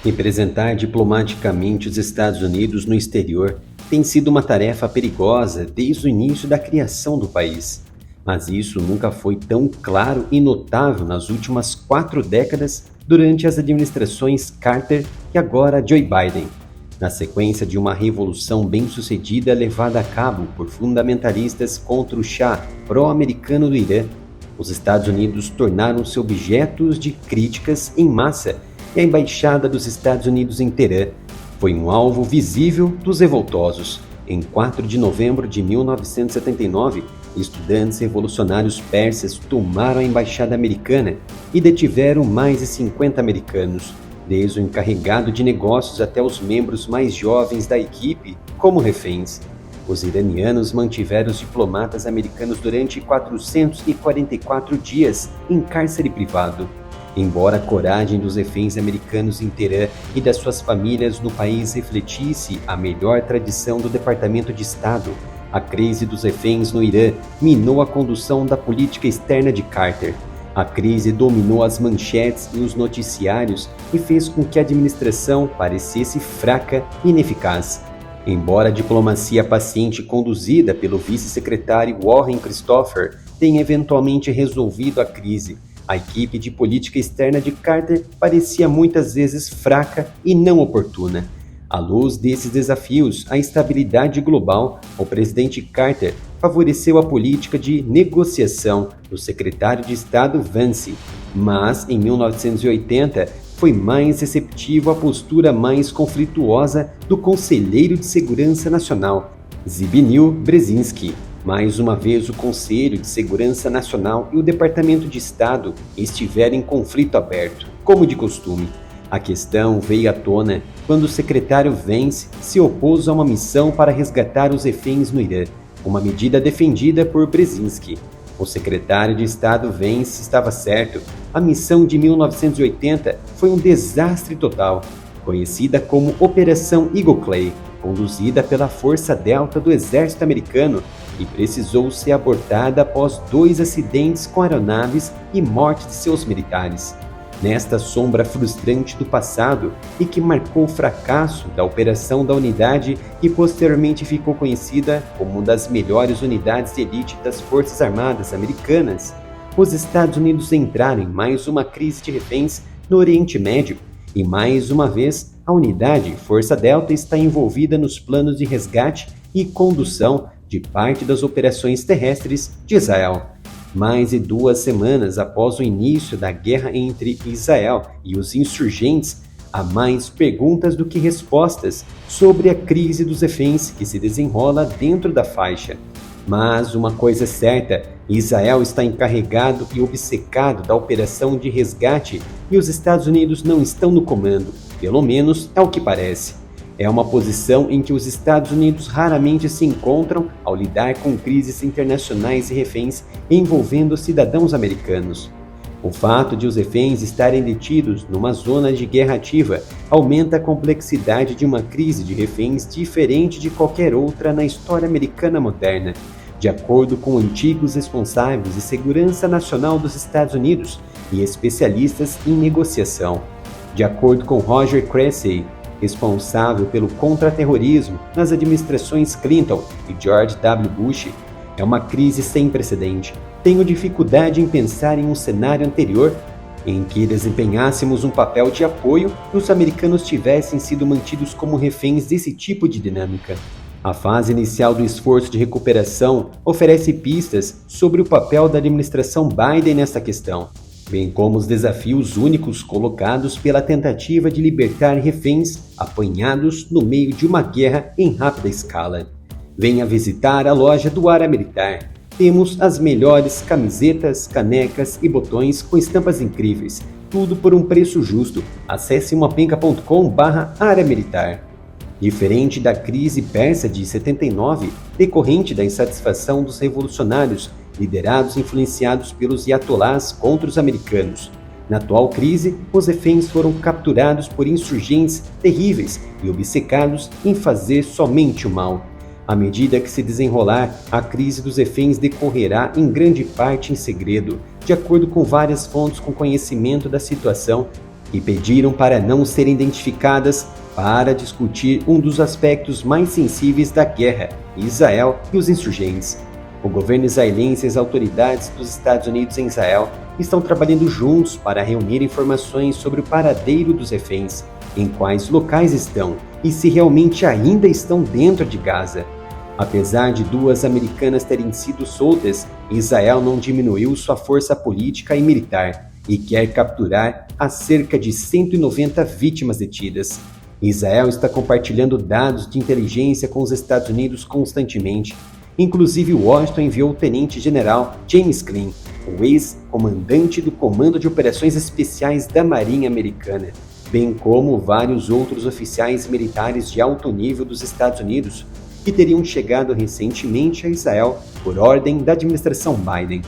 Representar diplomaticamente os Estados Unidos no exterior tem sido uma tarefa perigosa desde o início da criação do país. Mas isso nunca foi tão claro e notável nas últimas 4 décadas durante as administrações Carter e agora Joe Biden. Na sequência de uma revolução bem-sucedida levada a cabo por fundamentalistas contra o Shah pró-americano do Irã, os Estados Unidos tornaram-se objetos de críticas em massa e a Embaixada dos Estados Unidos em Teherã foi um alvo visível dos revoltosos. Em 4 de novembro de 1979, estudantes revolucionários persas tomaram a embaixada americana e detiveram mais de 50 americanos, desde o encarregado de negócios até os membros mais jovens da equipe, como reféns. Os iranianos mantiveram os diplomatas americanos durante 444 dias em cárcere privado. Embora a coragem dos reféns americanos em Teherã e das suas famílias no país refletisse a melhor tradição do Departamento de Estado, a crise dos reféns no Irã minou a condução da política externa de Carter. A crise dominou as manchetes e os noticiários e fez com que a administração parecesse fraca e ineficaz. Embora a diplomacia paciente conduzida pelo vice-secretário Warren Christopher tenha eventualmente resolvido a crise, a equipe de política externa de Carter parecia muitas vezes fraca e não oportuna. À luz desses desafios à estabilidade global, o presidente Carter favoreceu a política de negociação do secretário de Estado Vance, mas em 1980 foi mais receptivo à postura mais conflituosa do Conselheiro de Segurança Nacional, Zbigniew Brzezinski. Mais uma vez, o Conselho de Segurança Nacional e o Departamento de Estado estiveram em conflito aberto, como de costume. A questão veio à tona quando o secretário Vance se opôs a uma missão para resgatar os reféns no Irã, uma medida defendida por Brzezinski. O secretário de Estado Vance estava certo. A missão de 1980 foi um desastre total, conhecida como Operação Eagle Clay, conduzida pela Força Delta do Exército Americano, e precisou ser abortada após 2 acidentes com aeronaves e morte de seus militares. Nesta sombra frustrante do passado e que marcou o fracasso da operação da unidade que posteriormente ficou conhecida como uma das melhores unidades de elite das Forças Armadas Americanas, os Estados Unidos entraram em mais uma crise de reféns no Oriente Médio e mais uma vez a unidade Força Delta está envolvida nos planos de resgate e condução de parte das operações terrestres de Israel. Mais de 2 semanas após o início da guerra entre Israel e os insurgentes, há mais perguntas do que respostas sobre a crise dos reféns que se desenrola dentro da faixa. Mas uma coisa é certa, Israel está encarregado e obcecado da operação de resgate e os Estados Unidos não estão no comando, pelo menos é o que parece. É uma posição em que os Estados Unidos raramente se encontram ao lidar com crises internacionais e reféns envolvendo cidadãos americanos. O fato de os reféns estarem detidos numa zona de guerra ativa aumenta a complexidade de uma crise de reféns diferente de qualquer outra na história americana moderna. De acordo com antigos responsáveis de segurança nacional dos Estados Unidos e especialistas em negociação. De acordo com Roger Cressey, responsável pelo contra-terrorismo nas administrações Clinton e George W. Bush, é uma crise sem precedente. Tenho dificuldade em pensar em um cenário anterior em que desempenhássemos um papel de apoio e os americanos tivessem sido mantidos como reféns desse tipo de dinâmica. A fase inicial do esforço de recuperação oferece pistas sobre o papel da administração Biden nessa questão, bem como os desafios únicos colocados pela tentativa de libertar reféns apanhados no meio de uma guerra em rápida escala. Venha visitar a loja do Área Militar. Temos as melhores camisetas, canecas e botões com estampas incríveis, tudo por um preço justo. Acesse moapenca.com/área militar. Diferente da crise persa de 79, decorrente da insatisfação dos revolucionários liderados e influenciados pelos iatolás contra os americanos. Na atual crise, os reféns foram capturados por insurgentes terríveis e obcecados em fazer somente o mal. À medida que se desenrolar, a crise dos reféns decorrerá em grande parte em segredo, de acordo com várias fontes com conhecimento da situação. e pediram para não serem identificadas para discutir um dos aspectos mais sensíveis da guerra, Israel e os insurgentes. O governo israelense e as autoridades dos Estados Unidos em Israel estão trabalhando juntos para reunir informações sobre o paradeiro dos reféns, em quais locais estão e se realmente ainda estão dentro de Gaza. Apesar de 2 americanas terem sido soltas, Israel não diminuiu sua força política e militar e quer capturar as cerca de 190 vítimas detidas. Israel está compartilhando dados de inteligência com os Estados Unidos constantemente. Inclusive, Washington enviou o tenente-general James Cline, o ex-comandante do Comando de Operações Especiais da Marinha Americana, bem como vários outros oficiais militares de alto nível dos Estados Unidos, que teriam chegado recentemente a Israel por ordem da administração Biden.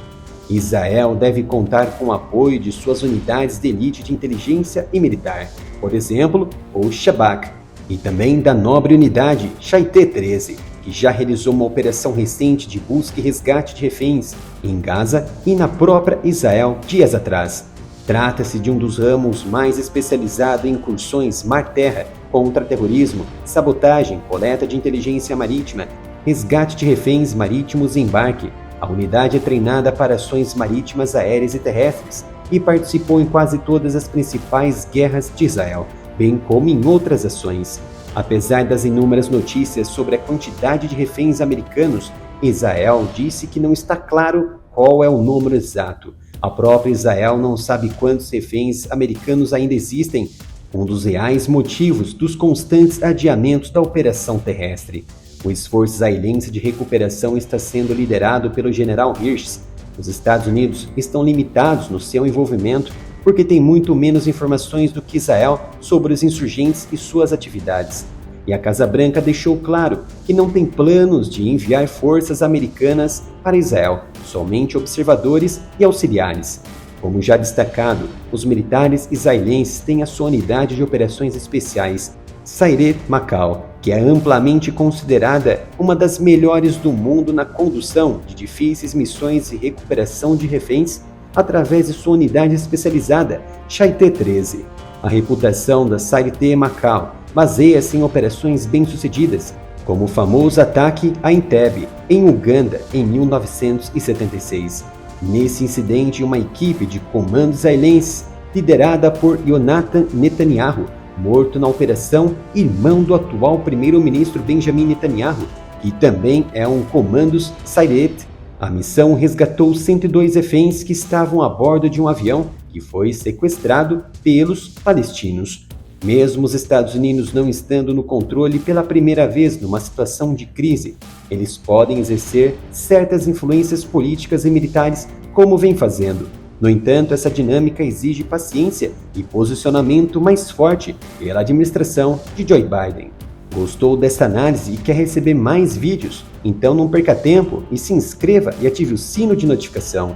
Israel deve contar com o apoio de suas unidades de elite de inteligência e militar, por exemplo, o Shabak, e também da nobre unidade Shaité-13, que já realizou uma operação recente de busca e resgate de reféns em Gaza e na própria Israel dias atrás. Trata-se de um dos ramos mais especializados em incursões mar-terra, contra-terrorismo, sabotagem, coleta de inteligência marítima, resgate de reféns marítimos e embarque. A unidade é treinada para ações marítimas, aéreas e terrestres e participou em quase todas as principais guerras de Israel, bem como em outras ações. Apesar das inúmeras notícias sobre a quantidade de reféns americanos, Israel disse que não está claro qual é o número exato. A própria Israel não sabe quantos reféns americanos ainda existem, um dos reais motivos dos constantes adiamentos da operação terrestre. O esforço israelense de recuperação está sendo liderado pelo general Hirsch. Os Estados Unidos estão limitados no seu envolvimento porque tem muito menos informações do que Israel sobre os insurgentes e suas atividades. E a Casa Branca deixou claro que não tem planos de enviar forças americanas para Israel, somente observadores e auxiliares. Como já destacado, os militares israelenses têm a sua unidade de operações especiais, Sayeret Matkal, que é amplamente considerada uma das melhores do mundo na condução de difíceis missões de recuperação de reféns através de sua unidade especializada, Shaité-13. A reputação da Sayeret Matkal baseia-se em operações bem-sucedidas, como o famoso ataque a Entebbe, em Uganda, em 1976. Nesse incidente, uma equipe de comando israelense, liderada por Yonatan Netanyahu, morto na operação, irmão do atual primeiro-ministro Benjamin Netanyahu, que também é um comandos Sayeret. A missão resgatou 102 reféns que estavam a bordo de um avião que foi sequestrado pelos palestinos. Mesmo os Estados Unidos não estando no controle pela primeira vez numa situação de crise, eles podem exercer certas influências políticas e militares como vem fazendo. No entanto, essa dinâmica exige paciência e posicionamento mais forte pela administração de Joe Biden. Gostou dessa análise e quer receber mais vídeos? Então não perca tempo e se inscreva e ative o sino de notificação.